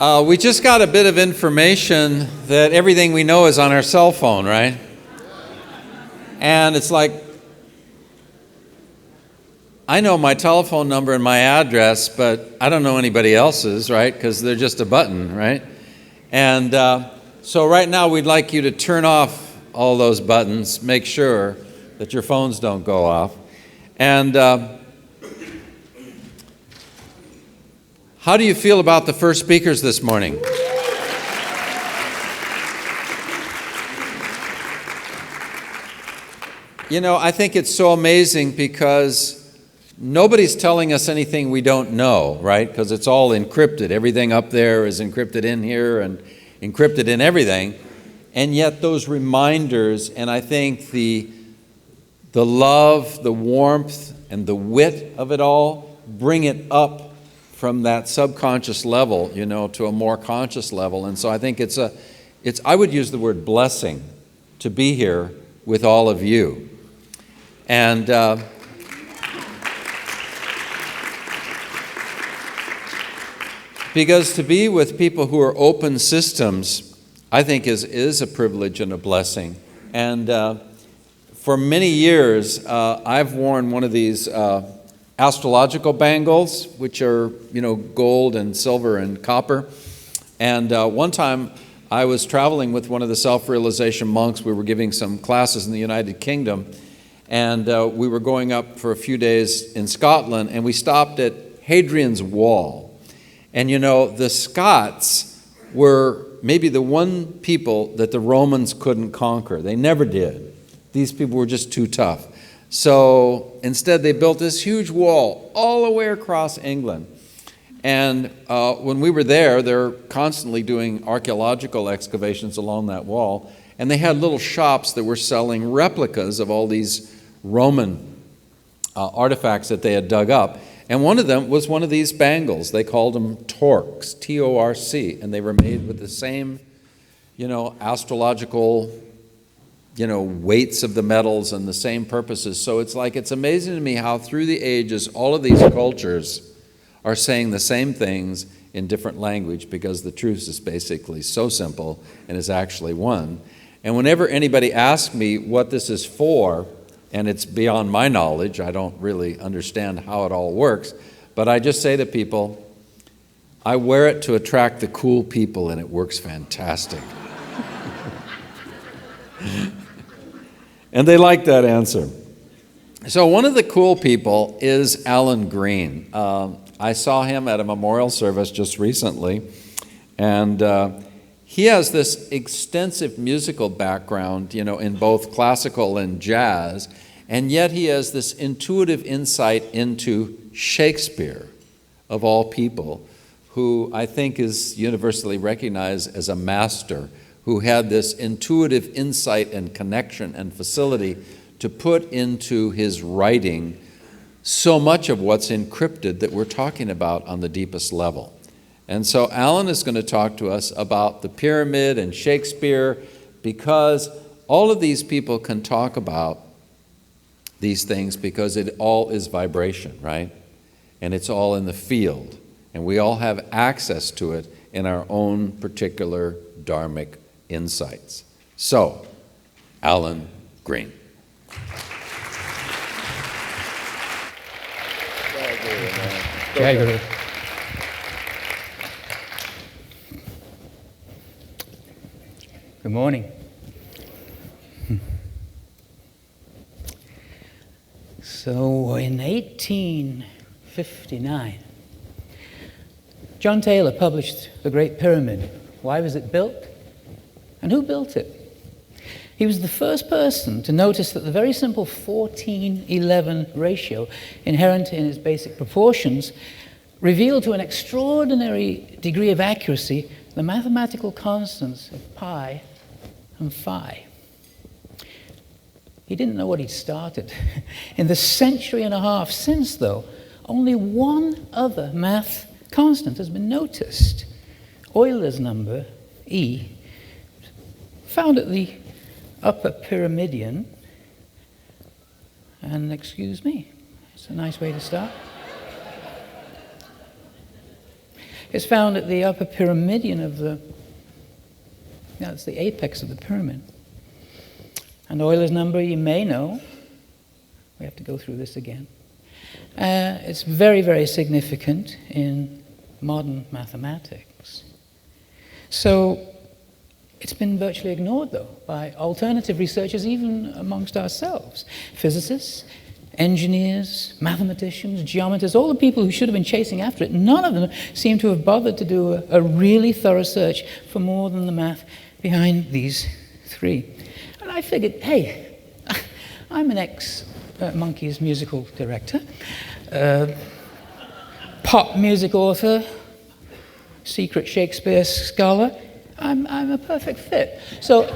We just got a bit of information that everything we know is on our cell phone, right? And it's like, I know my telephone number and my address, but I don't know anybody else's, right? Because they're just a button, right? And so right now we'd like you to turn off all those buttons, make sure that your phones don't go off. And how do you feel about the first speakers this morning? You know, I think it's so amazing because nobody's telling us anything we don't know, right? Because it's all encrypted. Everything up there is encrypted in here and encrypted in everything. And yet those reminders, and I think the love, the warmth, and the wit of it all bring it up from that subconscious level, you know, to a more conscious level. And so I think I would use the word blessing to be here with all of you. And because to be with people who are open systems, I think is a privilege and a blessing. And for many years, I've worn one of these astrological bangles, which are, you know, gold and silver and copper. And one time I was traveling with one of the self-realization monks. We were giving some classes in the United Kingdom, and we were going up for a few days in Scotland, and we stopped at Hadrian's Wall. And you know, the Scots were maybe the one people that the Romans couldn't conquer. They never did. These people were just too tough. So instead they built this huge wall all the way across England. And when we were there, they're constantly doing archaeological excavations along that wall. And they had little shops that were selling replicas of all these Roman artifacts that they had dug up. And one of them was one of these bangles. They called them torcs, T-O-R-C. And they were made with the same, you know, astrological, you know, weights of the metals and the same purposes. So it's amazing to me how through the ages all of these cultures are saying the same things in different language, because the truth is basically so simple and is actually one. And whenever anybody asks me what this is for, and it's beyond my knowledge, I don't really understand how it all works, but I just say to people, I wear it to attract the cool people and it works fantastic. And they like that answer. So one of the cool people is Alan Green. I saw him at a memorial service just recently, and he has this extensive musical background, you know, in both classical and jazz, and yet he has this intuitive insight into Shakespeare, of all people, who I think is universally recognized as a master, who had this intuitive insight and connection and facility to put into his writing so much of what's encrypted that we're talking about on the deepest level. And so Alan is going to talk to us about the pyramid and Shakespeare, because all of these people can talk about these things because it all is vibration, right? And it's all in the field. And we all have access to it in our own particular dharmic insights. So, Alan Green. Jai Guru. Good morning. So in 1859, John Taylor published The Great Pyramid. Why was it built? And who built it? He was the first person to notice that the very simple 14:11 ratio inherent in its basic proportions revealed to an extraordinary degree of accuracy the mathematical constants of pi and phi. He didn't know what he'd started. In the century and a half since, though, only one other math constant has been noticed. Euler's number, E, found at the upper Pyramidion. And excuse me, it's a nice way to start. is found at the upper pyramidion of that's the apex of the pyramid. And Euler's number, you may know, we have to go through this again. It's very, very significant in modern mathematics. So it's been virtually ignored, though, by alternative researchers, even amongst ourselves. Physicists, engineers, mathematicians, geometers, all the people who should have been chasing after it, none of them seem to have bothered to do a really thorough search for more than the math behind these three. And I figured, hey, I'm an ex-Monkeys musical director, pop music author, secret Shakespeare scholar. I'm a perfect fit. So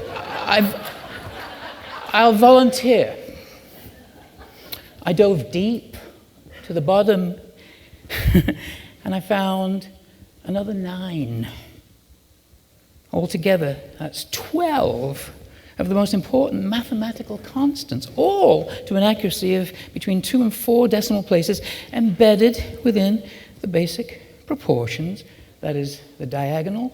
I'll volunteer. I dove deep to the bottom and I found another 9. Altogether, that's 12 of the most important mathematical constants, all to an accuracy of between 2 and 4 decimal places, embedded within the basic proportions, that is, the diagonal,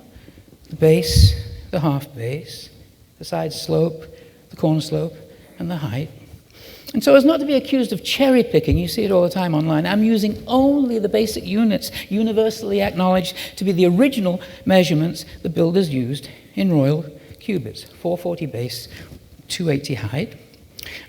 the base, the half base, the side slope, the corner slope, and the height. And so as not to be accused of cherry picking, you see it all the time online, I'm using only the basic units universally acknowledged to be the original measurements the builders used in royal cubits, 440 base, 280 height.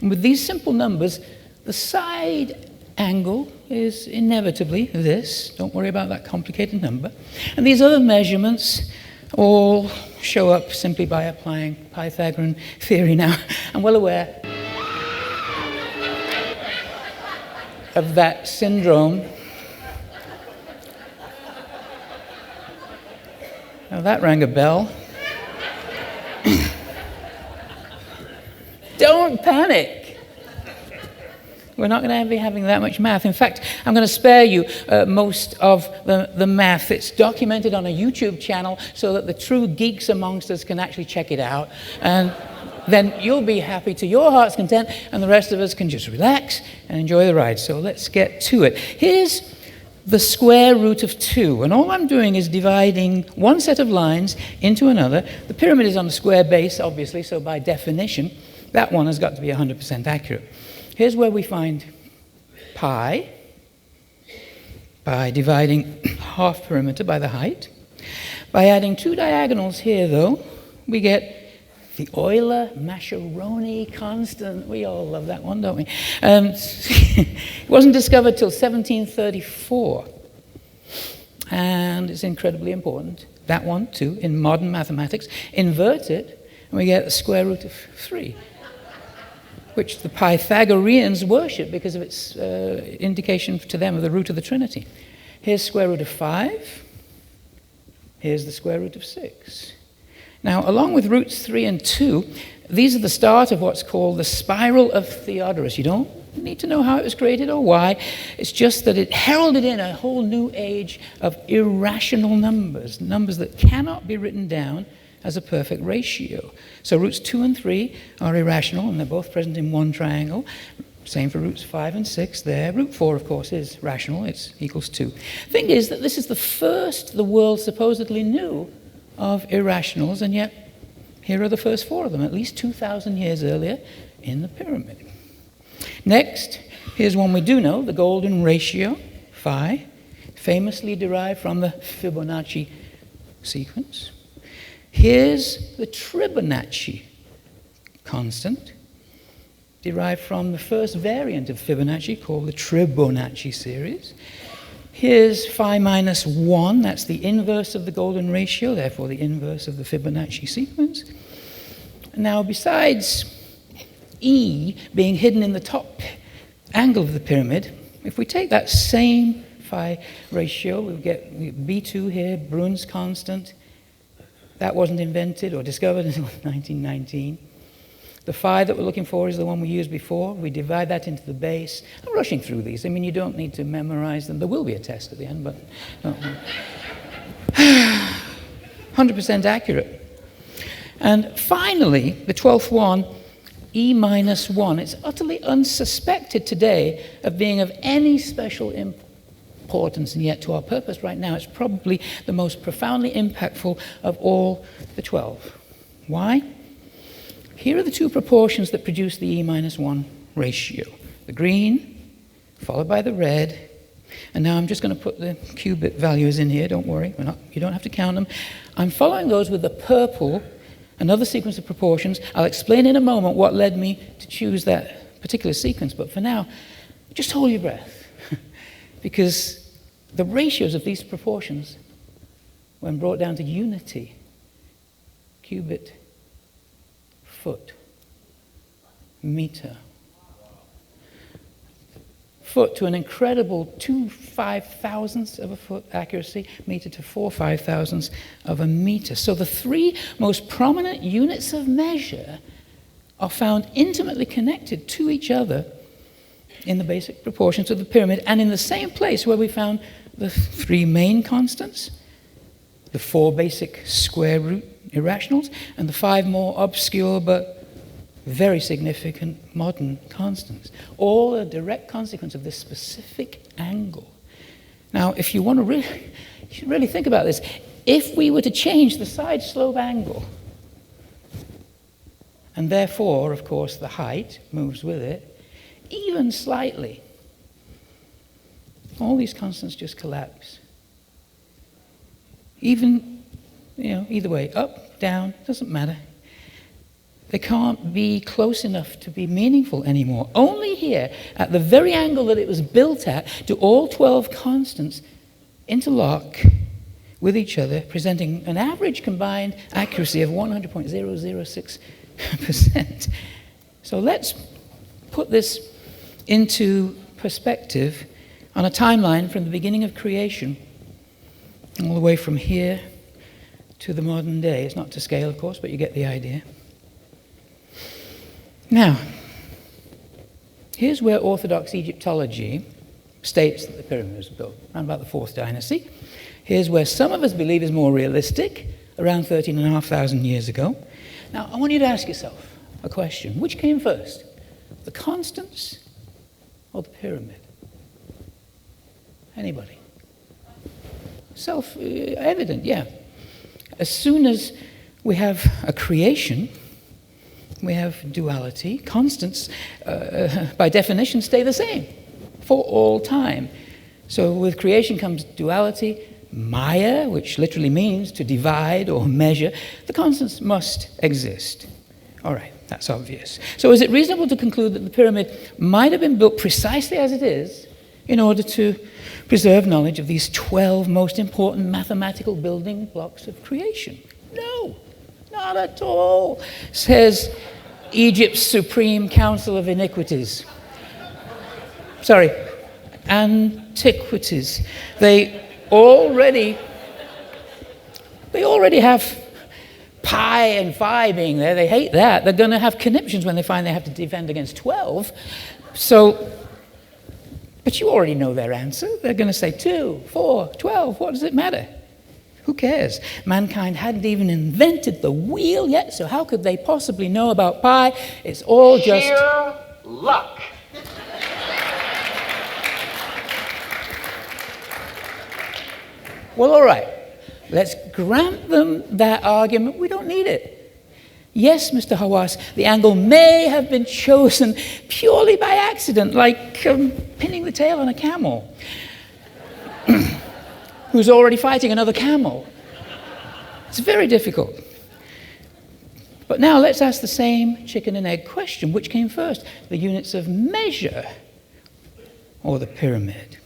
And with these simple numbers, the side angle is inevitably this. Don't worry about that complicated number. And these other measurements all show up simply by applying Pythagorean theory. Now, I'm well aware of that syndrome. Now that rang a bell. Don't panic. We're not going to be having that much math. In fact, I'm going to spare you most of the math. It's documented on a YouTube channel so that the true geeks amongst us can actually check it out. And then you'll be happy to your heart's content, and the rest of us can just relax and enjoy the ride. So let's get to it. Here's the square root of 2, and all I'm doing is dividing one set of lines into another. The pyramid is on a square base, obviously, so by definition, that one has got to be 100% accurate. Here's where we find pi by dividing half perimeter by the height. By adding 2 diagonals here, though, we get the Euler-Mascheroni constant. We all love that one, don't we? It wasn't discovered till 1734. And it's incredibly important. That one, too, in modern mathematics. Invert it, and we get the square root of 3, which the Pythagoreans worship because of its indication to them of the root of the Trinity. Here's square root of 5. Here's the square root of 6. Now, along with roots 3 and 2, these are the start of what's called the spiral of Theodorus. You don't need to know how it was created or why. It's just that it heralded in a whole new age of irrational numbers, numbers that cannot be written down as a perfect ratio. So roots 2 and 3 are irrational, and they're both present in one triangle. Same for roots 5 and 6 there. Root 4, of course, is rational. It's equals 2. Thing is that this is the first the world supposedly knew of irrationals, and yet here are the first 4 of them, at least 2,000 years earlier in the pyramid. Next, here's one we do know, the golden ratio, phi, famously derived from the Fibonacci sequence. Here's the Fibonacci constant, derived from the first variant of Fibonacci called the Fibonacci series. Here's phi minus 1, that's the inverse of the golden ratio, therefore the inverse of the Fibonacci sequence. Now, besides E being hidden in the top angle of the pyramid, if we take that same phi ratio, we'll get B2 here, Brun's constant. That wasn't invented or discovered until 1919. The phi that we're looking for is the one we used before. We divide that into the base. I'm rushing through these. I mean, you don't need to memorize them. There will be a test at the end, but 100% accurate. And finally, the 12th one, E minus 1. It's utterly unsuspected today of being of any special importance, and yet to our purpose right now, it's probably the most profoundly impactful of all the 12. Why? Here are the two proportions that produce the E-1 ratio. The green, followed by the red, and now I'm just going to put the qubit values in here, don't worry, you don't have to count them. I'm following those with the purple, another sequence of proportions. I'll explain in a moment what led me to choose that particular sequence, but for now, just hold your breath, because the ratios of these proportions, when brought down to unity, qubit, foot, meter, foot to an incredible 2 5,000ths of a foot accuracy, meter to 4 5,000ths of a meter. So the three most prominent units of measure are found intimately connected to each other in the basic proportions of the pyramid, and in the same place where we found the three main constants, the four basic square root irrationals, and the five more obscure but very significant modern constants, all a direct consequence of this specific angle. Now, if you want to you should really think about this. If we were to change the side slope angle, and therefore, of course, the height moves with it, even slightly, all these constants just collapse. Even, either way, up, down, doesn't matter. They can't be close enough to be meaningful anymore. Only here, at the very angle that it was built at, do all 12 constants interlock with each other, presenting an average combined accuracy of 100.006%. So let's put this into perspective on a timeline from the beginning of creation all the way from here to the modern day. It's not to scale, of course, but you get the idea. Now, here's where Orthodox Egyptology states that the pyramids were built, around about the 4th dynasty. Here's where some of us believe is more realistic, around 13,500 years ago. Now, I want you to ask yourself a question. Which came first, the constants or the pyramid? Anybody? Self-evident, yeah. As soon as we have a creation, we have duality. Constants, by definition, stay the same for all time. So with creation comes duality, Maya, which literally means to divide or measure. The constants must exist. All right, that's obvious. So is it reasonable to conclude that the pyramid might have been built precisely as it is in order to preserve knowledge of these 12 most important mathematical building blocks of creation? No, not at all, says Egypt's Supreme Council of Antiquities. They already have pi and phi being there. They hate that. They're going to have conniptions when they find they have to defend against 12. But you already know their answer. They're going to say 2, 4, 12. What does it matter? Who cares? Mankind hadn't even invented the wheel yet, so how could they possibly know about pi? It's all just sheer luck. Well, all right. Let's grant them that argument. We don't need it. Yes, Mr. Hawass, the angle may have been chosen purely by accident, like pinning the tail on a camel who's already fighting another camel. It's very difficult. But now let's ask the same chicken and egg question. Which came first, the units of measure or the pyramid?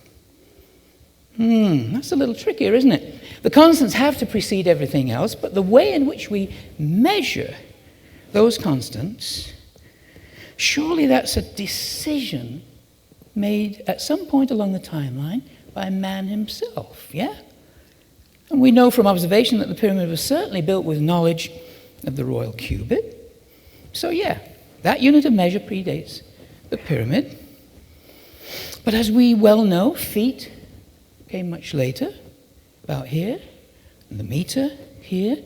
That's a little trickier, isn't it? The constants have to precede everything else, but the way in which we measure those constants, surely that's a decision made at some point along the timeline by man himself, yeah? And we know from observation that the pyramid was certainly built with knowledge of the royal cubit. So yeah, that unit of measure predates the pyramid. But as we well know, feet came much later, about here, and the meter here.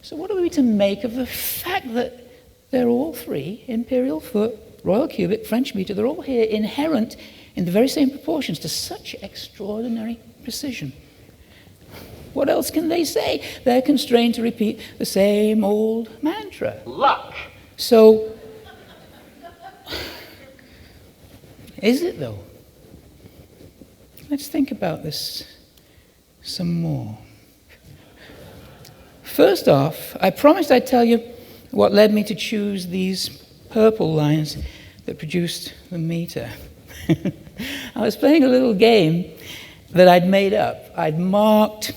So what are we to make of the fact that they're all three, imperial foot, royal cubit, French meter, they're all here inherent in the very same proportions to such extraordinary precision. What else can they say? They're constrained to repeat the same old mantra. Luck. So, is it though? Let's think about this some more. First off, I promised I'd tell you what led me to choose these purple lines that produced the meter. I was playing a little game that I'd made up. I'd marked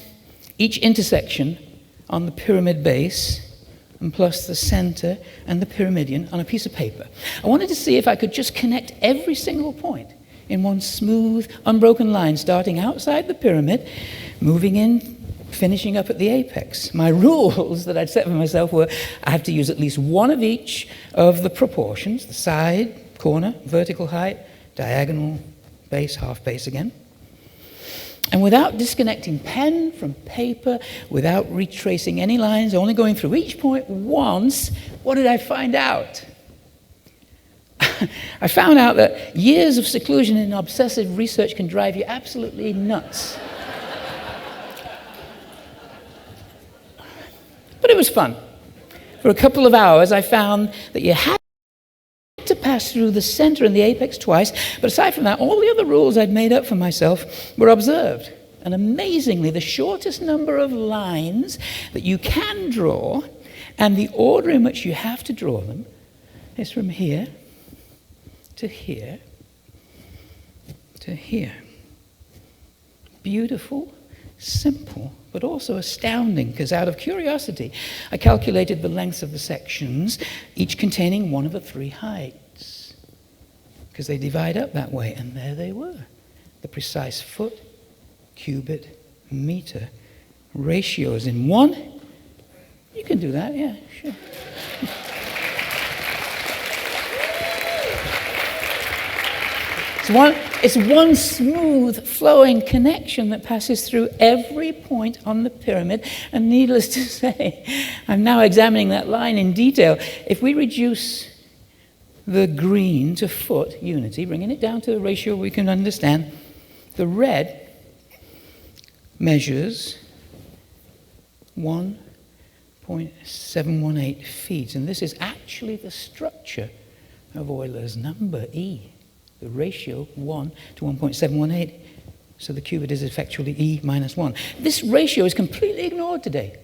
each intersection on the pyramid base, and plus the center and the pyramidion on a piece of paper. I wanted to see if I could just connect every single point in one smooth, unbroken line, starting outside the pyramid, moving in, finishing up at the apex. My rules that I'd set for myself were I have to use at least one of each of the proportions, the side, corner, vertical height, diagonal, base, half base again. And without disconnecting pen from paper, without retracing any lines, only going through each point once, what did I find out? I found out that years of seclusion in obsessive research can drive you absolutely nuts. But it was fun. For a couple of hours, I found that you had to pass through the center and the apex twice, but aside from that, all the other rules I'd made up for myself were observed. And amazingly, the shortest number of lines that you can draw and the order in which you have to draw them is from here to here to here. Beautiful, simple, but also astounding, because out of curiosity, I calculated the lengths of the sections, each containing one of the three heights, because they divide up that way, and there they were. The precise foot, cubit, meter, ratios in one. You can do that, yeah, sure. It's one smooth flowing connection that passes through every point on the pyramid, and needless to say, I'm now examining that line in detail. If we reduce the green to foot unity, bringing it down to a ratio we can understand, the red measures 1.718 feet, and this is actually the structure of Euler's number, E. The ratio 1 to 1.718, so the cubit is effectually E minus 1. This ratio is completely ignored today.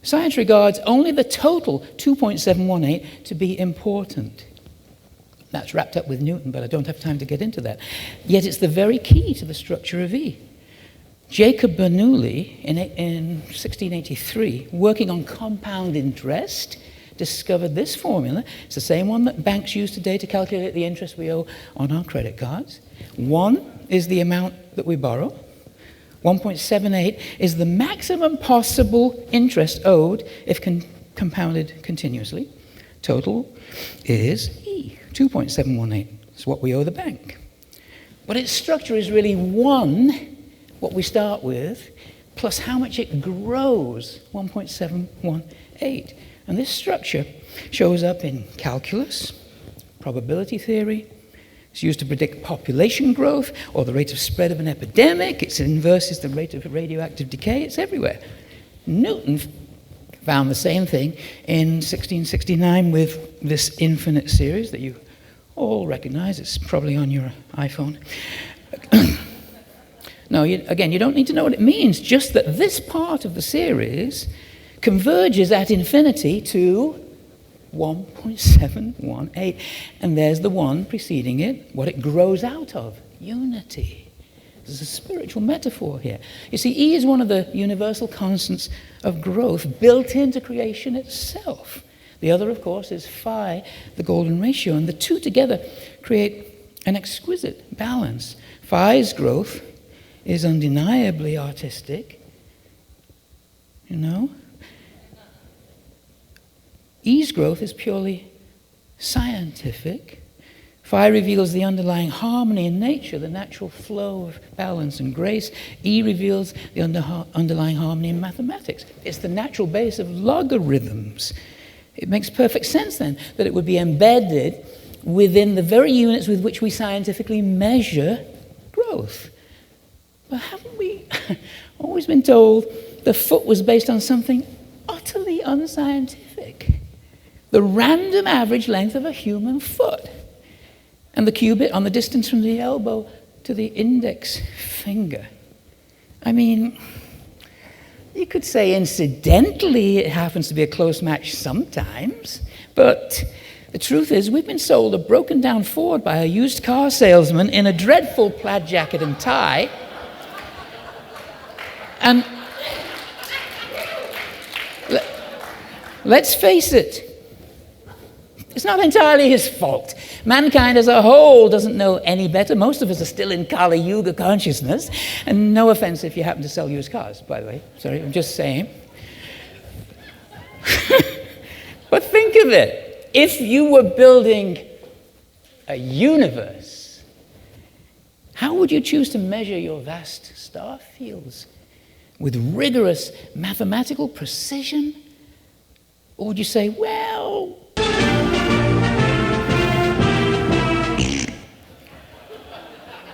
Science regards only the total 2.718 to be important. That's wrapped up with Newton, but I don't have time to get into that. Yet it's the very key to the structure of E. Jacob Bernoulli, in 1683, working on compound interest, discovered this formula. It's the same one that banks use today to calculate the interest we owe on our credit cards. 1 is the amount that we borrow. 1.78 is the maximum possible interest owed if compounded continuously. Total is E, 2.718. It's what we owe the bank. But its structure is really 1, what we start with, plus how much it grows, 1.718. And this structure shows up in calculus, probability theory. It's used to predict population growth or the rate of spread of an epidemic. Its inverse is the rate of radioactive decay. It's everywhere. Newton found the same thing in 1669 with this infinite series that you all recognize. It's probably on your iPhone. No, again, you don't need to know what it means, just that this part of the series converges at infinity to 1.718. And there's the 1 preceding it, what it grows out of, unity. There's a spiritual metaphor here. You see, E is one of the universal constants of growth built into creation itself. The other, of course, is phi, the golden ratio, and the two together create an exquisite balance. Phi's growth is undeniably artistic, you know. E's growth is purely scientific. Phi reveals the underlying harmony in nature, the natural flow of balance and grace. E reveals the underlying harmony in mathematics. It's the natural base of logarithms. It makes perfect sense then that it would be embedded within the very units with which we scientifically measure growth. But haven't we always been told the foot was based on something utterly unscientific? The random average length of a human foot, and the cubit on the distance from the elbow to the index finger. I mean, you could say incidentally it happens to be a close match sometimes, but the truth is we've been sold a broken down Ford by a used car salesman in a dreadful plaid jacket and tie. And let's face it, it's not entirely his fault. Mankind as a whole doesn't know any better. Most of us are still in Kali Yuga consciousness. And no offense if you happen to sell used cars, by the way. Sorry, I'm just saying. But think of it. If you were building a universe, how would you choose to measure your vast star fields? With rigorous mathematical precision? Or would you say, well,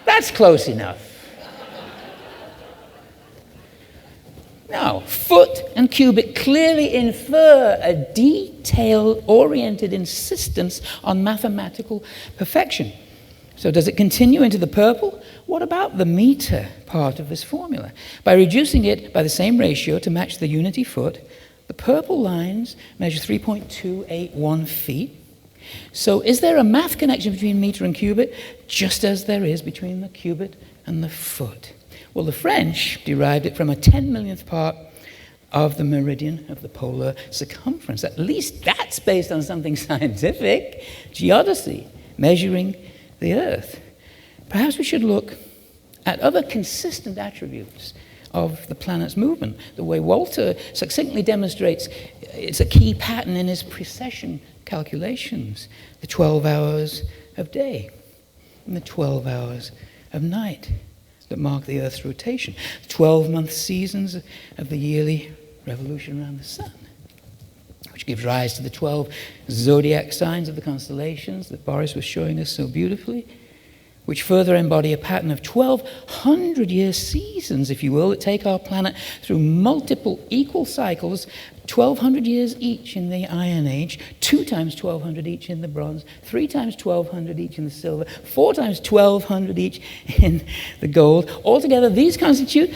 that's close enough? Now, foot and cubit clearly infer a detail-oriented insistence on mathematical perfection. So does it continue into the purple? What about the meter part of this formula? By reducing it by the same ratio to match the unity foot, the purple lines measure 3.281 feet. So is there a math connection between meter and cubit, just as there is between the cubit and the foot? Well, the French derived it from a 10 millionth part of the meridian of the polar circumference. At least that's based on something scientific, geodesy, measuring the Earth. Perhaps we should look at other consistent attributes of the planet's movement. The way Walter succinctly demonstrates it's a key pattern in his precession calculations. The 12 hours of day and the 12 hours of night that mark the Earth's rotation. The 12-month seasons of the yearly revolution around the sun, which gives rise to the 12 zodiac signs of the constellations that Boris was showing us so beautifully, which further embody a pattern of 1,200-year seasons, if you will, that take our planet through multiple equal cycles, 1,200 years each in the Iron Age, 2 times 1,200 each in the Bronze, 3 times 1,200 each in the Silver, 4 times 1,200 each in the Gold. Altogether, these constitute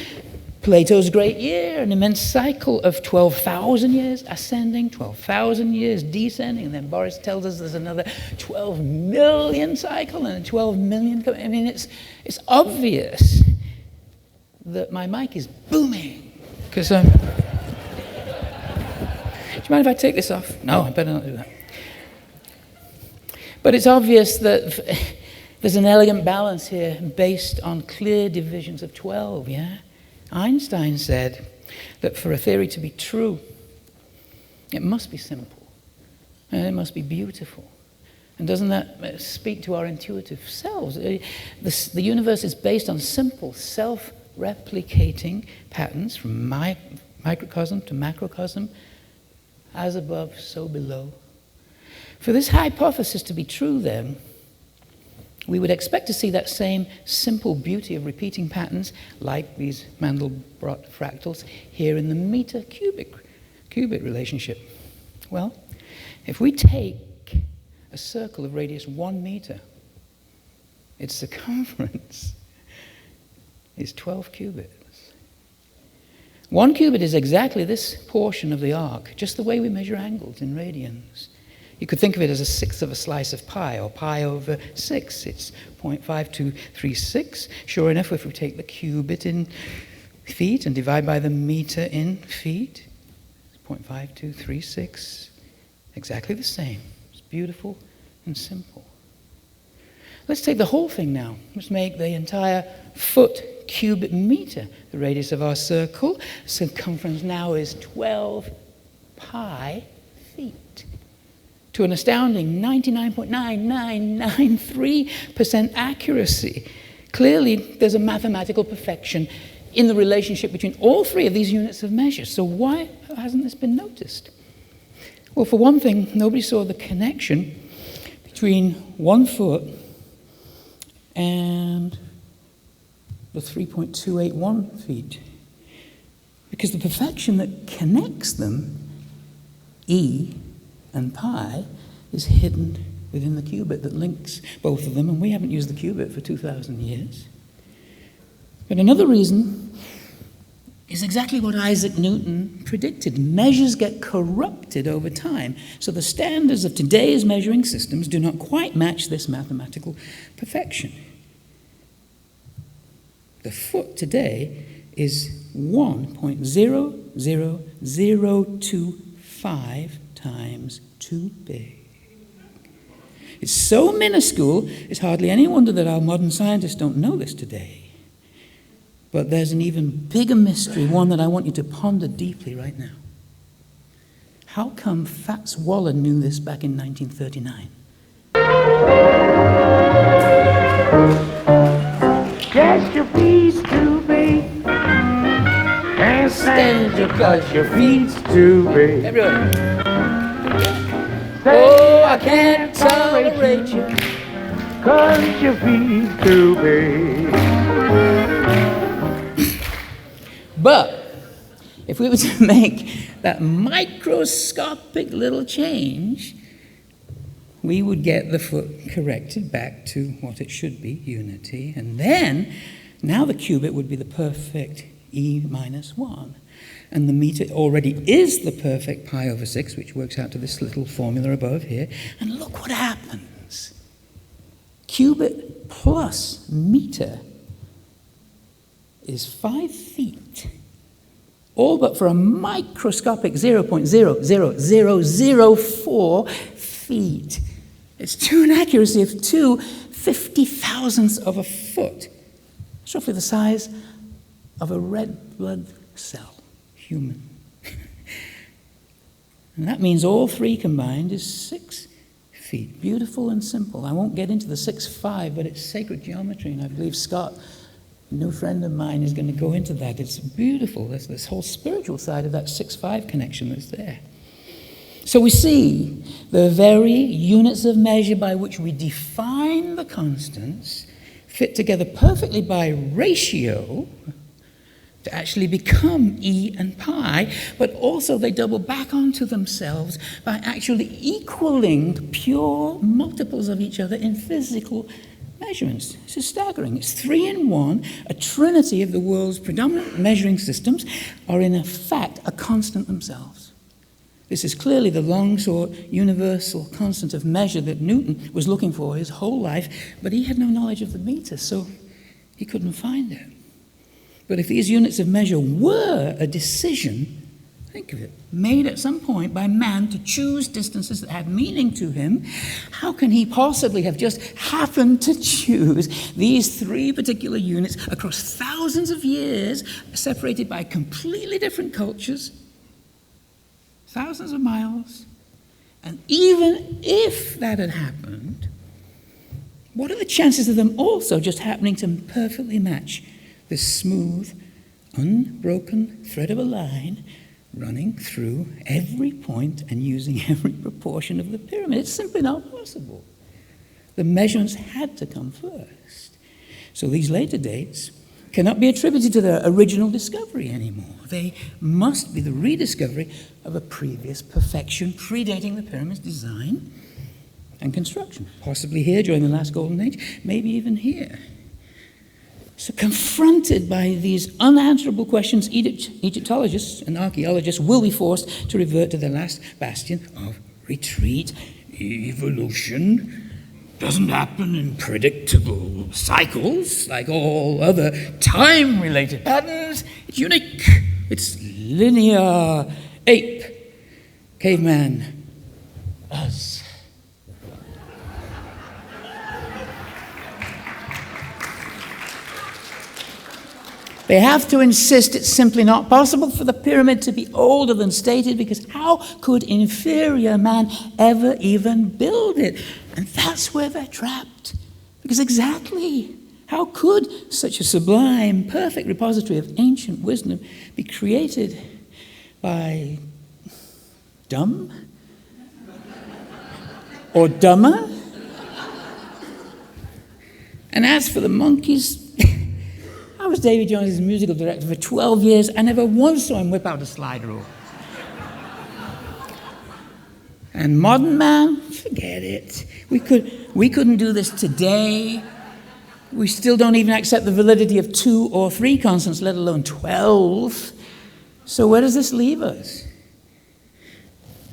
Plato's great year, an immense cycle of 12,000 years ascending, 12,000 years descending, and then Boris tells us there's another 12 million cycle and a 12 million. I mean, it's obvious that my mic is booming because do you mind if I take this off? No, I better not do that. But it's obvious that there's an elegant balance here based on clear divisions of 12, yeah? Einstein said that for a theory to be true, it must be simple, and it must be beautiful. And doesn't that speak to our intuitive selves? The universe is based on simple, self-replicating patterns from microcosm to macrocosm, as above, so below. For this hypothesis to be true, then, we would expect to see that same simple beauty of repeating patterns, like these Mandelbrot fractals, here in the meter-cubit relationship. Well, if we take a circle of radius 1 meter, its circumference is 12 cubits. 1 cubit is exactly this portion of the arc, just the way we measure angles in radians. You could think of it as a sixth of a slice of pi, or pi over 6. It's 0.5236. Sure enough, if we take the cubit in feet and divide by the meter in feet, it's 0.5236. Exactly the same. It's beautiful and simple. Let's take the whole thing now. Let's make the entire foot cubit meter the radius of our circle. Circumference now is 12 pi feet. To an astounding 99.9993% accuracy. Clearly, there's a mathematical perfection in the relationship between all 3 of these units of measure. So why hasn't this been noticed? Well, for one thing, nobody saw the connection between 1 foot and the 3.281 feet. Because the perfection that connects them, E and pi, is hidden within the qubit that links both of them, and we haven't used the qubit for 2,000 years. But another reason is exactly what Isaac Newton predicted. Measures get corrupted over time, so the standards of today's measuring systems do not quite match this mathematical perfection. The foot today is 1.00025 times too big. It's so minuscule, it's hardly any wonder that our modern scientists don't know this today. But there's an even bigger mystery, one that I want you to ponder deeply right now. How come Fats Waller knew this back in 1939? Guess your feet's too big. Can't stand you 'cause your feet's too big. Everyone. Oh, I can't tolerate you. 'Cause your feet's too big. But if we were to make that microscopic little change, we would get the foot corrected back to what it should be, unity. And then, now the qubit would be the perfect E minus 1. And the meter already is the perfect pi over 6, which works out to this little formula above here. And look what happens. Qubit plus meter is 5 feet. All but for a microscopic 0.00004 feet. It's to an accuracy of 2/50,000ths of a foot. It's roughly the size of a red blood cell, human. And that means all three combined is 6 feet. Beautiful and simple. I won't get into the 6'5", but it's sacred geometry, and I believe Scott, a new friend of mine, is going to go into that. It's beautiful. There's this whole spiritual side of that 6'5" connection that's there. So we see the very units of measure by which we define the constants fit together perfectly by ratio to actually become E and pi, but also they double back onto themselves by actually equaling pure multiples of each other in physical measurements. This is staggering. It's 3 in 1. A trinity of the world's predominant measuring systems are in fact a constant themselves. This is clearly the long-sought universal constant of measure that Newton was looking for his whole life, but he had no knowledge of the meter, so he couldn't find it. But if these units of measure were a decision, think of it, made at some point by man to choose distances that had meaning to him, how can he possibly have just happened to choose these 3 particular units across thousands of years, separated by completely different cultures, thousands of miles? And even if that had happened, what are the chances of them also just happening to perfectly match this smooth, unbroken thread of a line running through every point and using every proportion of the pyramid? It's simply not possible. The measurements had to come first. So these later dates cannot be attributed to their original discovery anymore. They must be the rediscovery of a previous perfection predating the pyramid's design and construction, possibly here during the last golden age, maybe even here. So confronted by these unanswerable questions, Egyptologists and archaeologists will be forced to revert to their last bastion of retreat. Evolution doesn't happen in predictable cycles like all other time-related patterns. It's unique. It's linear. Ape, caveman, us. They have to insist it's simply not possible for the pyramid to be older than stated, because how could inferior man ever even build it? And that's where they're trapped. Because exactly, how could such a sublime, perfect repository of ancient wisdom be created by dumb? Or dumber? And as for the monkeys, I was Davy Jones's musical director for 12 years. I never once saw him whip out a slide rule. And modern man, forget it. We couldn't do this today. We still don't even accept the validity of 2 or 3 constants, let alone 12. So where does this leave us?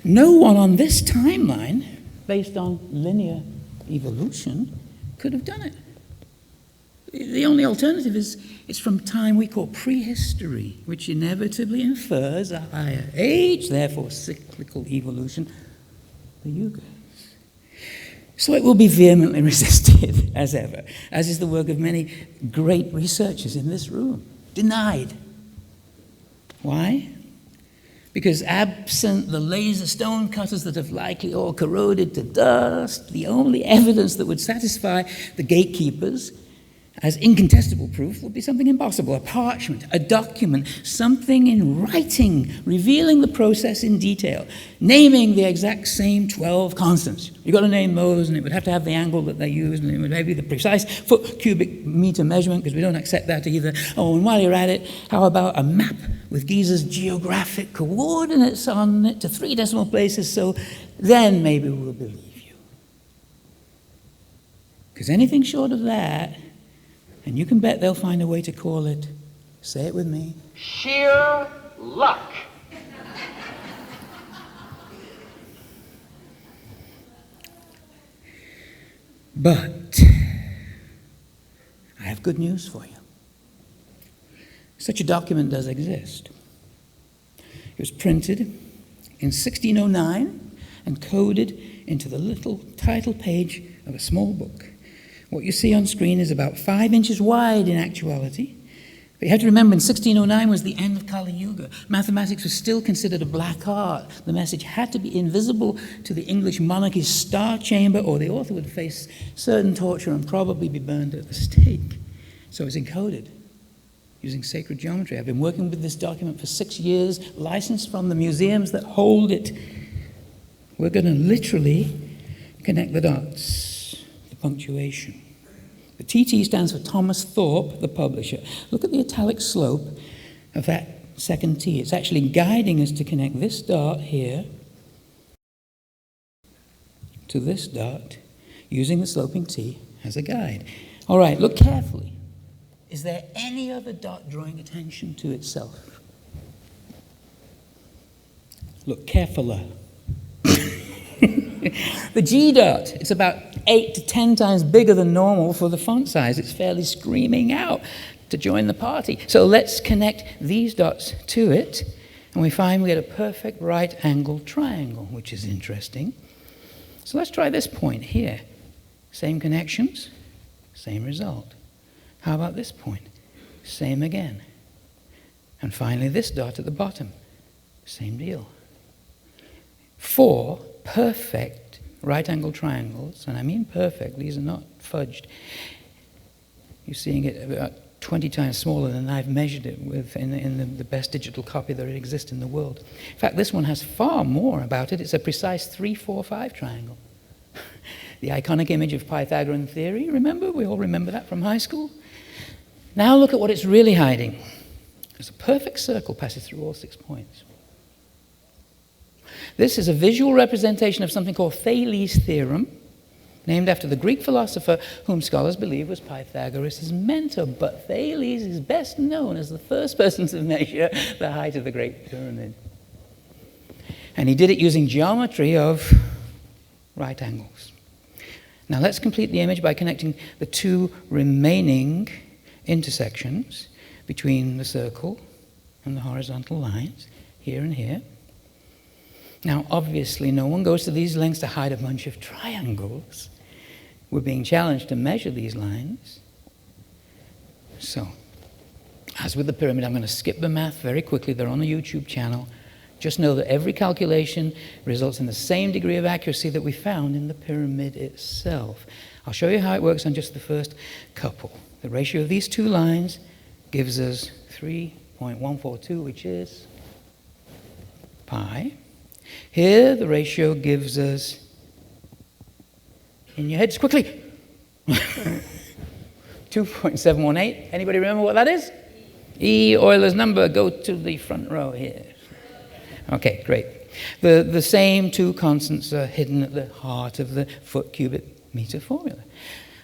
No one on this timeline, based on linear evolution, could have done it. The only alternative is it's from time we call prehistory, which inevitably infers a higher age, therefore cyclical evolution, the yugas. So it will be vehemently resisted, as ever, as is the work of many great researchers in this room. Denied. Why? Because absent the laser stone cutters that have likely all corroded to dust, the only evidence that would satisfy the gatekeepers as incontestable proof would be something impossible, a parchment, a document, something in writing, revealing the process in detail, naming the exact same 12 constants. You've got to name those, and it would have to have the angle that they used, and it would have to be the precise foot cubic meter measurement, because we don't accept that either. Oh, and while you're at it, how about a map with Giza's geographic coordinates on it to 3 decimal places, so then maybe we'll believe you. Because anything short of that, and you can bet they'll find a way to call it, say it with me, sheer luck. But I have good news for you. Such a document does exist. It was printed in 1609 and coded into the little title page of a small book. What you see on screen is about 5 inches wide in actuality. But you have to remember, in 1609 was the end of Kali Yuga. Mathematics was still considered a black art. The message had to be invisible to the English monarchy's star chamber, or the author would face certain torture and probably be burned at the stake. So it's encoded using sacred geometry. I've been working with this document for 6 years, licensed from the museums that hold it. We're going to literally connect the dots, the punctuation. The TT stands for Thomas Thorpe, the publisher. Look at the italic slope of that second T. It's actually guiding us to connect this dot here to this dot using the sloping T as a guide. All right, look carefully. Is there any other dot drawing attention to itself? Look carefuller. The G dot, it's about 8 to 10 times bigger than normal for the font size. It's fairly screaming out to join the party. So let's connect these dots to it, and we find we get a perfect right-angled triangle, which is interesting. So let's try this point here. Same connections, same result. How about this point? Same again. And finally this dot at the bottom. Same deal. 4 perfect right-angled triangles, and I mean perfect, these are not fudged. You're seeing it about 20 times smaller than I've measured it with in the best digital copy that exists in the world. In fact, this one has far more about it. It's a precise 3, 4, 5 triangle. The iconic image of Pythagorean theory, remember? We all remember that from high school. Now look at what it's really hiding. There's a perfect circle passes through all 6 points. This is a visual representation of something called Thales' theorem, named after the Greek philosopher whom scholars believe was Pythagoras' mentor. But Thales is best known as the first person to measure the height of the Great Pyramid. And he did it using geometry of right angles. Now let's complete the image by connecting the 2 remaining intersections between the circle and the horizontal lines, here and here. Now, obviously, no one goes to these lengths to hide a bunch of triangles. We're being challenged to measure these lines. So, as with the pyramid, I'm going to skip the math very quickly. They're on the YouTube channel. Just know that every calculation results in the same degree of accuracy that we found in the pyramid itself. I'll show you how it works on just the first couple. The ratio of these 2 lines gives us 3.142, which is pi. Here, the ratio gives us, in your heads, quickly, 2.718. Anybody remember what that is? E, Euler's number. Go to the front row here. Okay, great. The same two constants are hidden at the heart of the foot cubic meter formula.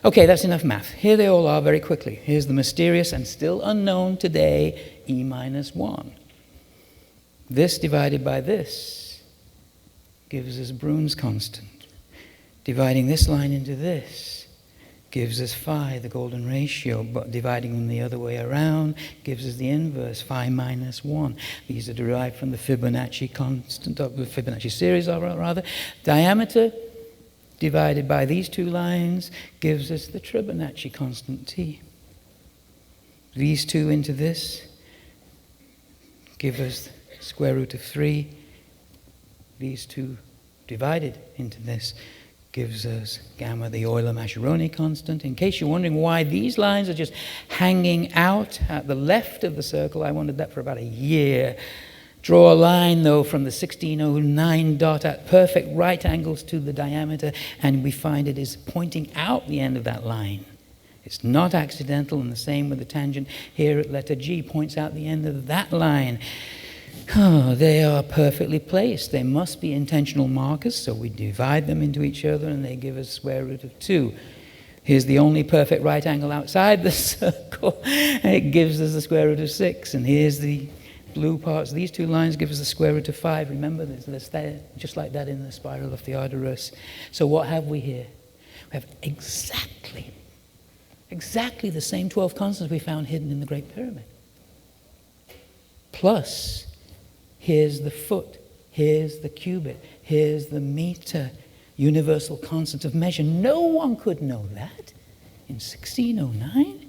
Okay, that's enough math. Here they all are very quickly. Here's the mysterious and still unknown today E minus 1. This divided by this gives us Brun's constant. Dividing this line into this gives us phi, the golden ratio, but dividing them the other way around gives us the inverse, phi minus 1. These are derived from the Fibonacci constant, of the Fibonacci series, rather. Diameter divided by these two lines gives us the Fibonacci constant t. These two into this give us square root of 3. These two divided into this gives us gamma, the Euler-Mascheroni constant. In case you're wondering why these lines are just hanging out at the left of the circle, I wondered that for about a year. Draw a line, though, from the 1609 dot at perfect right angles to the diameter, and we find it is pointing out the end of that line. It's not accidental, and the same with the tangent here at letter G, points out the end of that line. Oh, they are perfectly placed. They must be intentional markers, so we divide them into each other and they give us square root of 2. Here's the only perfect right angle outside the circle. It gives us the square root of 6. And here's the blue parts. These two lines give us the square root of 5. Remember, there's that, just like that in the spiral of Theodorus. So what have we here? We have exactly the same 12 constants we found hidden in the Great Pyramid. Plus, here's the foot, here's the cubit, here's the meter, universal constant of measure. No one could know that in 1609.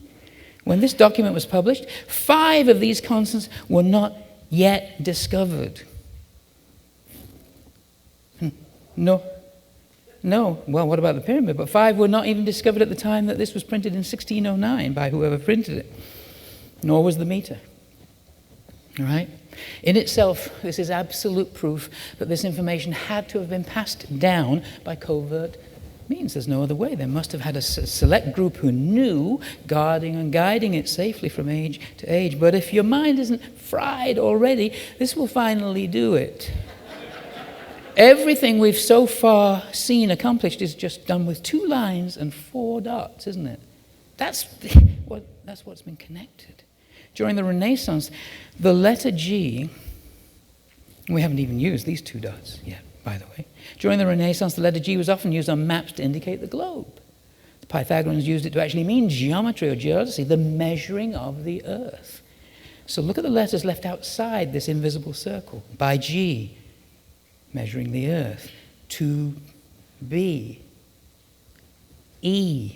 When this document was published, 5 of these constants were not yet discovered. No. Well, what about the pyramid? But 5 were not even discovered at the time that this was printed in 1609 by whoever printed it. Nor was the meter. All right? In itself, this is absolute proof that this information had to have been passed down by covert means. There's no other way. They must have had a select group who knew, guarding and guiding it safely from age to age. But if your mind isn't fried already, this will finally do it. Everything we've so far seen accomplished is just done with 2 lines and 4 dots, isn't it? That's what's been connected. During the Renaissance, the letter G, we haven't even used these 2 dots yet, by the way. During the Renaissance, the letter G was often used on maps to indicate the globe. The Pythagoreans used it to actually mean geometry or geodesy, the measuring of the earth. So look at the letters left outside this invisible circle. By G, measuring the earth. To B, E.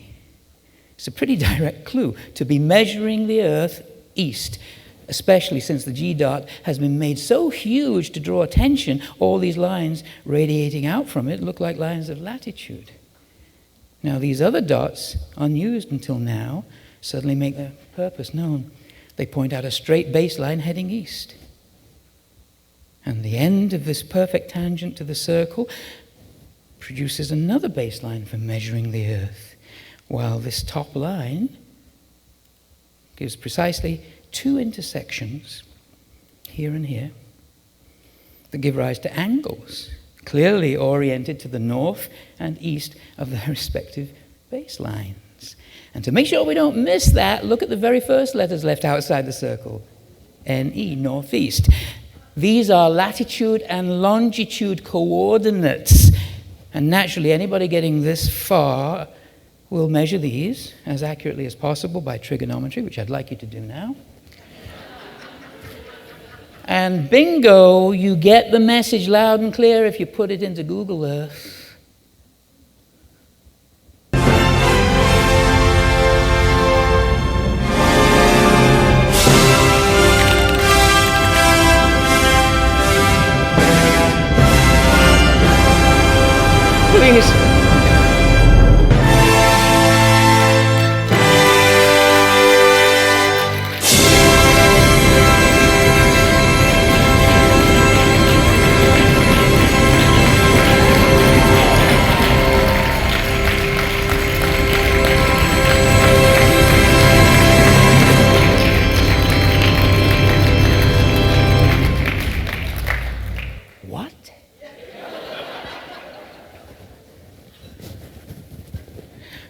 It's a pretty direct clue. To be measuring the earth east, especially since the G dot has been made so huge to draw attention, all these lines radiating out from it look like lines of latitude. Now these other dots, unused until now, suddenly make their purpose known. They point out a straight baseline heading east. And the end of this perfect tangent to the circle produces another baseline for measuring the earth, while this top line gives precisely 2 intersections, here and here, that give rise to angles, clearly oriented to the north and east of their respective baselines. And to make sure we don't miss that, look at the very first letters left outside the circle, NE, northeast. These are latitude and longitude coordinates. And naturally, anybody getting this far will measure these as accurately as possible by trigonometry, which I'd like you to do now. And bingo, you get the message loud and clear if you put it into Google Earth. Please.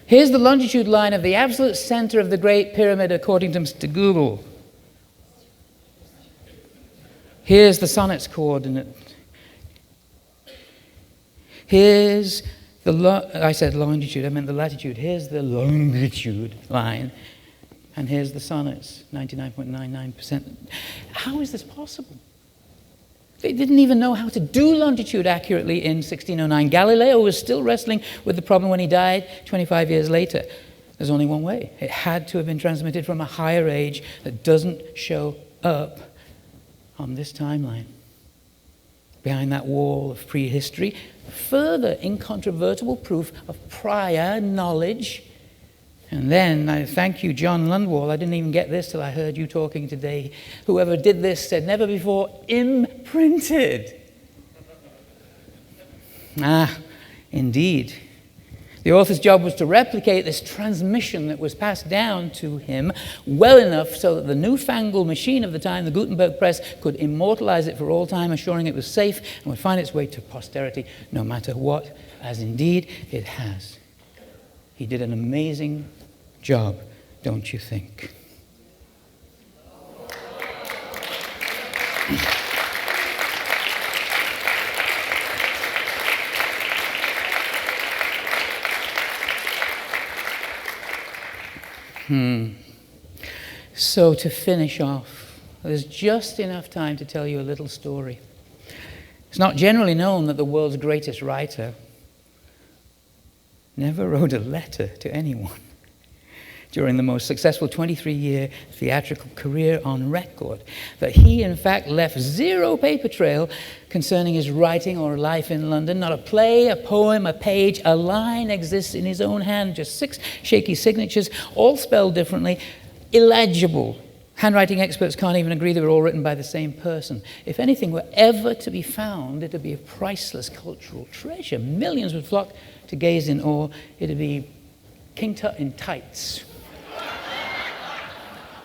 Here's the longitude line of the absolute center of the Great Pyramid according to Mr. Google. Here's the sonnet's coordinate. Here's I said longitude, I meant the latitude. Here's the longitude line. And here's the sonnets, 99.99%. How is this possible? They didn't even know how to do longitude accurately in 1609. Galileo was still wrestling with the problem when he died 25 years later. There's only one way. It had to have been transmitted from a higher age that doesn't show up on this timeline. Behind that wall of prehistory, further incontrovertible proof of prior knowledge. And then, I thank you, John Lundwall, I didn't even get this till I heard you talking today. Whoever did this said never before imprinted. Indeed. The author's job was to replicate this transmission that was passed down to him well enough so that the newfangled machine of the time, the Gutenberg press, could immortalize it for all time, assuring it was safe and would find its way to posterity no matter what, as indeed it has. He did an amazing job, don't you think? So to finish off, there's just enough time to tell you a little story. It's not generally known that the world's greatest writer never wrote a letter to anyone during the most successful 23-year theatrical career on record, that he in fact left zero paper trail concerning his writing or life in London. Not a play, a poem, a page, a line exists in his own hand, just 6 shaky signatures, all spelled differently, illegible. Handwriting experts can't even agree they were all written by the same person. If anything were ever to be found, it would be a priceless cultural treasure. Millions would flock to gaze in awe. It would be King Tut in tights.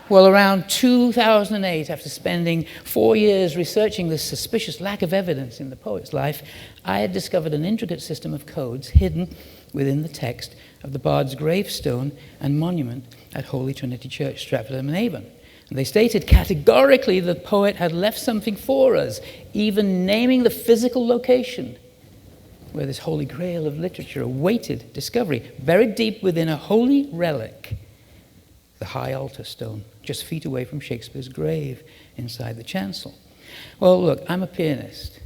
Well, around 2008, after spending 4 years researching this suspicious lack of evidence in the poet's life, I had discovered an intricate system of codes hidden within the text of the bard's gravestone and monument at Holy Trinity Church, Stratford-upon-Avon. And they stated categorically the poet had left something for us, even naming the physical location where this holy grail of literature awaited discovery, buried deep within a holy relic, the high altar stone, just feet away from Shakespeare's grave inside the chancel. Well, look, I'm a pianist.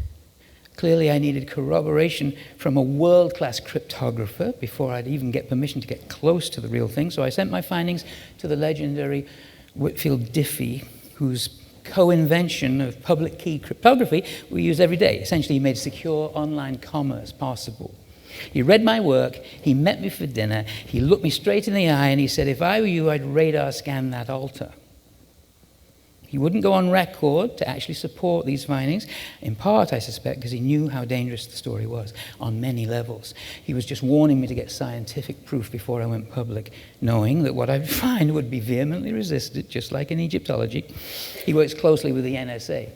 Clearly, I needed corroboration from a world-class cryptographer before I'd even get permission to get close to the real thing. So I sent my findings to the legendary Whitfield Diffie, whose co-invention of public key cryptography we use every day. Essentially, he made secure online commerce possible. He read my work, he met me for dinner, he looked me straight in the eye, and he said, if I were you, I'd radar scan that altar. He wouldn't go on record to actually support these findings, in part, I suspect, because he knew how dangerous the story was on many levels. He was just warning me to get scientific proof before I went public, knowing that what I'd find would be vehemently resisted, just like in Egyptology. He works closely with the NSA,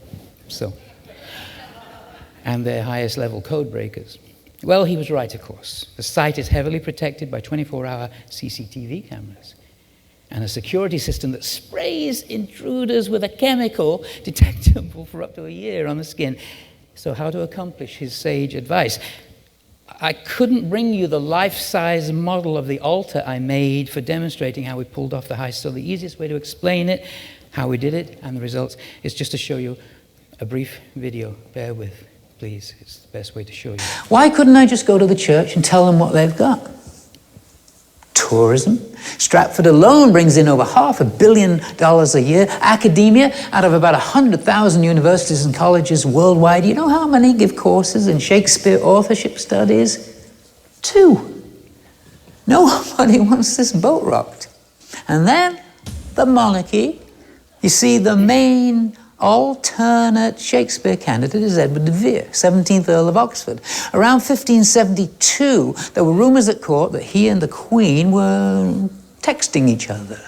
and their highest level code breakers. Well, he was right, of course. The site is heavily protected by 24-hour CCTV cameras and a security system that sprays intruders with a chemical detectable for up to a year on the skin. So how to accomplish his sage advice? I couldn't bring you the life-size model of the altar I made for demonstrating how we pulled off the heist, so the easiest way to explain it, how we did it, and the results is just to show you a brief video. Bear with, please. It's the best way to show you. Why couldn't I just go to the church and tell them what they've got? Tourism. Stratford alone brings in over $500 million a year. Academia, out of about 100,000 universities and colleges worldwide, you know how many give courses in Shakespeare authorship studies? 2. Nobody wants this boat rocked. And then the monarchy. You see, the main alternate Shakespeare candidate is Edward de Vere, 17th Earl of Oxford. Around 1572, there were rumors at court that he and the Queen were texting each other.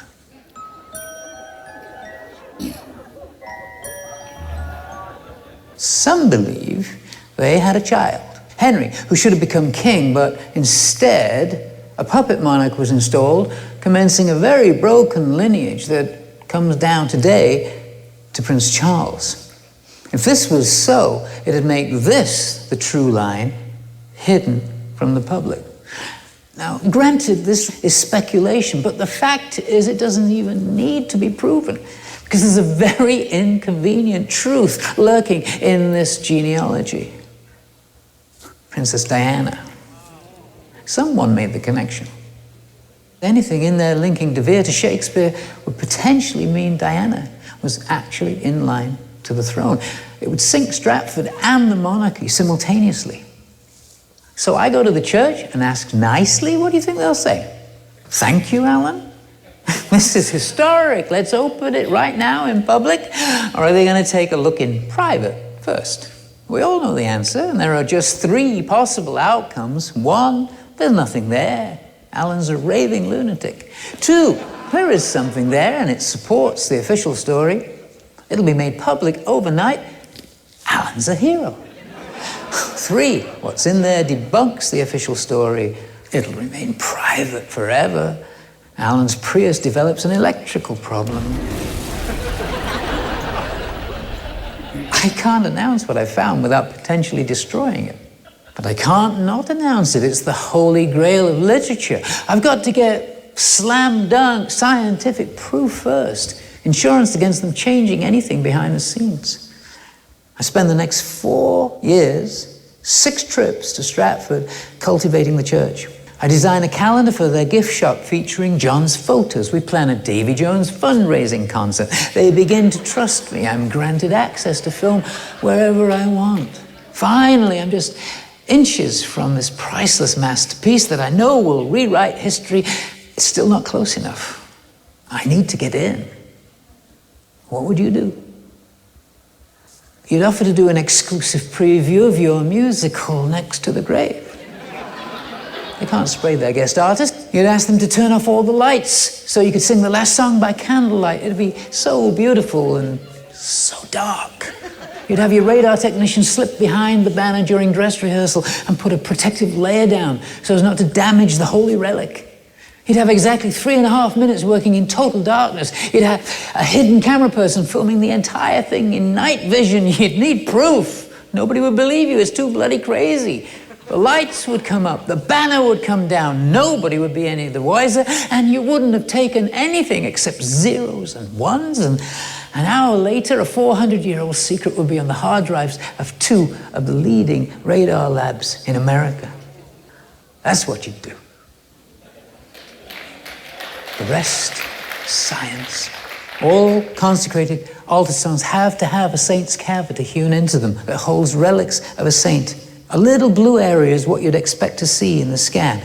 Some believe they had a child, Henry, who should have become king, but instead a puppet monarch was installed, commencing a very broken lineage that comes down today to Prince Charles. If this was so, it'd make this the true line, hidden from the public. Now, granted, this is speculation, but the fact is it doesn't even need to be proven, because there's a very inconvenient truth lurking in this genealogy. Princess Diana. Someone made the connection. Anything in there linking De Vere to Shakespeare would potentially mean Diana was actually in line to the throne. It would sink Stratford and the monarchy simultaneously. So I go to the church and ask nicely, what do you think they'll say? Thank you, Alan? This is historic. Let's open it right now in public. Or are they going to take a look in private first? We all know the answer, and there are just 3 possible outcomes. 1, there's nothing there. Alan's a raving lunatic. 2, there is something there, and it supports the official story. It'll be made public overnight. Alan's a hero. 3, what's in there debunks the official story. It'll remain private forever. Alan's Prius develops an electrical problem. I can't announce what I found without potentially destroying it. But I can't not announce it. It's the holy grail of literature. I've got to get slam dunk scientific proof first. Insurance against them changing anything behind the scenes. I spend the next 4 years, 6 trips to Stratford, cultivating the church. I design a calendar for their gift shop featuring John's photos. We plan a Davy Jones fundraising concert. They begin to trust me. I'm granted access to film wherever I want. Finally, I'm just inches from this priceless masterpiece that I know will rewrite history. It's still not close enough. I need to get in. What would you do? You'd offer to do an exclusive preview of your musical next to the grave. They can't spray their guest artist. You'd ask them to turn off all the lights so you could sing the last song by candlelight. It'd be so beautiful and so dark. You'd have your radar technician slip behind the banner during dress rehearsal and put a protective layer down so as not to damage the holy relic. You'd have exactly 3.5 minutes working in total darkness. You'd have a hidden camera person filming the entire thing in night vision. You'd need proof. Nobody would believe you. It's too bloody crazy. The lights would come up. The banner would come down. Nobody would be any the wiser. And you wouldn't have taken anything except zeros and ones. And an hour later, a 400-year-old secret would be on the hard drives of 2 of the leading radar labs in America. That's what you'd do. The rest, science. All consecrated altar stones have to have a saint's cavity hewn into them that holds relics of a saint. A little blue area is what you'd expect to see in the scan.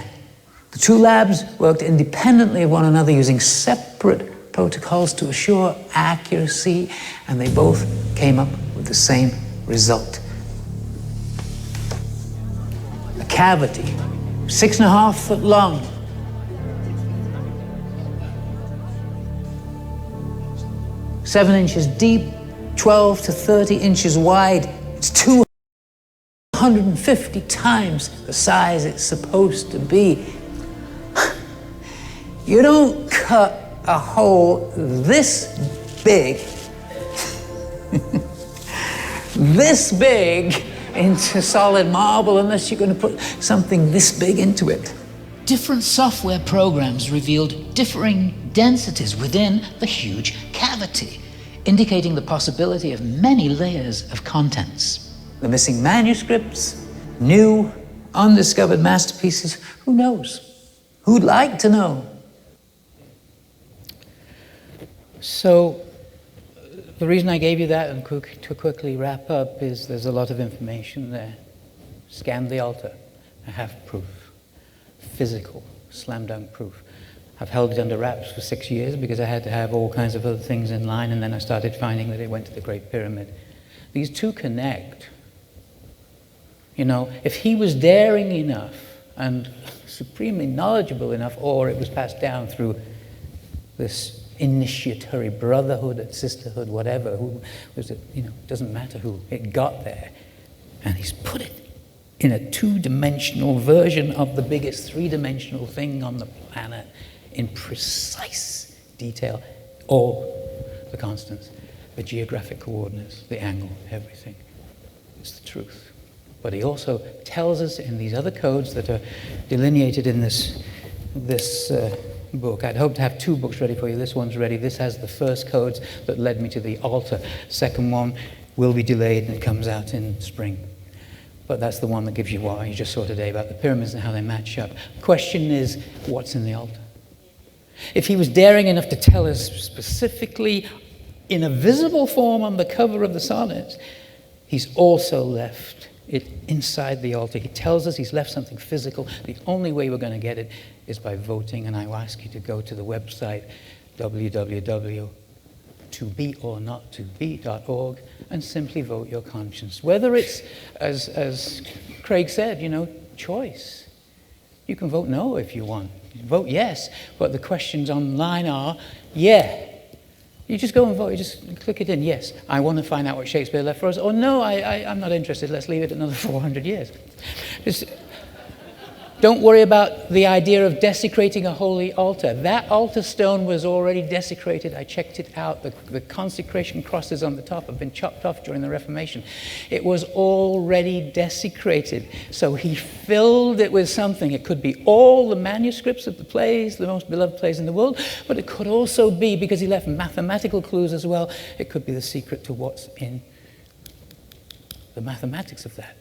The 2 labs worked independently of one another using separate protocols to assure accuracy, and they both came up with the same result. A cavity, 6.5 foot long, 7 inches deep, 12 to 30 inches wide. It's 250 times the size it's supposed to be. You don't cut a hole this big, this big into solid marble unless you're going to put something this big into it. Different software programs revealed differing densities within the huge cavity, indicating the possibility of many layers of contents. The missing manuscripts, new, undiscovered masterpieces, who knows? Who'd like to know? So, the reason I gave you that, and to quickly wrap up, is there's a lot of information there. Scan the altar. I have proof. Physical, slam dunk proof. I've held it under wraps for 6 years because I had to have all kinds of other things in line, and then I started finding that it went to the Great Pyramid. These 2 connect. You know, if he was daring enough and supremely knowledgeable enough, or it was passed down through this initiatory brotherhood and sisterhood, whatever, who was it, you know, doesn't matter who, it got there, and he's put it in a two-dimensional version of the biggest three-dimensional thing on the planet in precise detail, all the constants, the geographic coordinates, the angle, everything. It's the truth. But he also tells us in these other codes that are delineated in this book. I'd hoped to have two books ready for you. This one's ready. This has the first codes that led me to the altar. Second one will be delayed and it comes out in spring. But that's the one that gives you what you just saw today about the pyramids and how they match up. The question is, what's in the altar? If he was daring enough to tell us specifically in a visible form on the cover of the sonnets, he's also left it inside the altar. He tells us he's left something physical. The only way we're going to get it is by voting, and I will ask you to go to the website www.tobeornottobe.org and simply vote your conscience. Whether it's, as Craig said, choice. You can vote no if you want. Vote yes, but the questions online are, yeah. You just go and vote. You just click it in. Yes, I want to find out what Shakespeare left for us. Or no, I'm not interested. Let's leave it another 400 years. Don't worry about the idea of desecrating a holy altar. That altar stone was already desecrated. I checked it out. The consecration crosses on the top have been chopped off during the Reformation. It was already desecrated. So he filled it with something. It could be all the manuscripts of the plays, the most beloved plays in the world, but it could also be, because he left mathematical clues as well, it could be the secret to what's in the mathematics of that.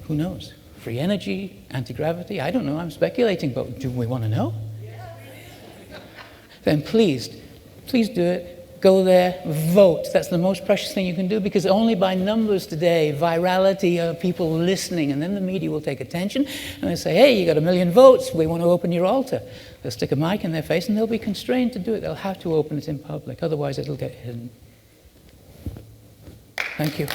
Who knows? Free energy, anti-gravity, I don't know, I'm speculating, but do we want to know? Then please do it. Go there, vote. That's the most precious thing you can do, because only by numbers today, virality, people listening, and then the media will take attention, and they say, hey, you got 1 million votes, we want to open your altar. They'll stick a mic in their face, and they'll be constrained to do it. They'll have to open it in public, otherwise it'll get hidden. Thank you.